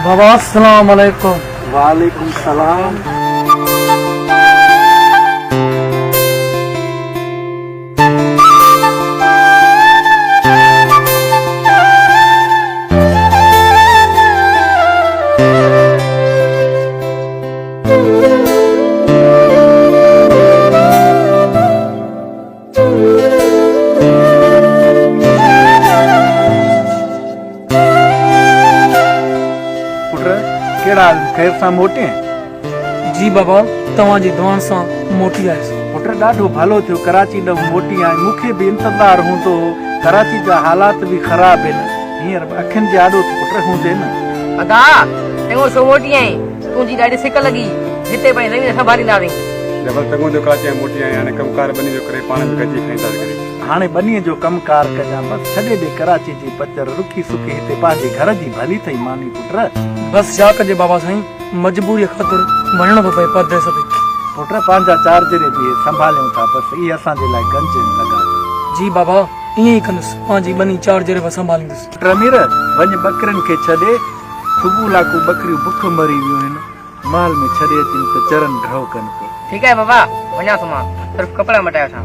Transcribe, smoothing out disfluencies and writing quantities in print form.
बाबा अस्सलाम वालेकुम। वालेकुम सलाम। केड़ा खैर सां मोटे हैं? जी बाबा तव्हां जी दुआन सां मोटी आयसि। पुट ॾाढो भलो थियो कराची ॾांहुं मोटी आहीं। मूंखे बि इंतज़ार हूंदो हो। कराची जा हालात बि ख़राब आहिनि। हींअर अखियुनि जे आॾो पुट हूंदे न। अदा चङो छो मोटी आहीं? तुंहिंजी ॾाढी सिक लॻी। हिते भई ज़मीन संभालींदा हुई। जबल तंगो जो कराची मोटी आहीं। हाणे कमकार बनी जो करे पाण बि गजी खाईंदा करे। हाणे बनीअ जो कमकार कजां बसि छॾे ॾे कराची जी पचर रुखी सुखी हिते पंहिंजे घर जी भली थई मानी पुट। बस छा कजे बाबा साईं, मजबूरी ख़ातिर वञणो पियो पए परदेस ते। पुट पंहिंजा चार्जर बि संभालियूं था बसि इहे असांजे लाइ गंज लॻा। जी बाबा ईअं ई कंदुसि, पंहिंजी ॿनी चार्जर बि संभालींदुसि। पुट अमीर वञ ॿकरियुनि खे छॾे। सुबुह लाकू ॿकरियूं बुख मरी वियूं आहिनि। महल में छॾे अचनि त चरन ढो कनि पियो। ठीकु आहे बाबा, वञा थो मां, सिर्फ़ु कपिड़ा मटाया था।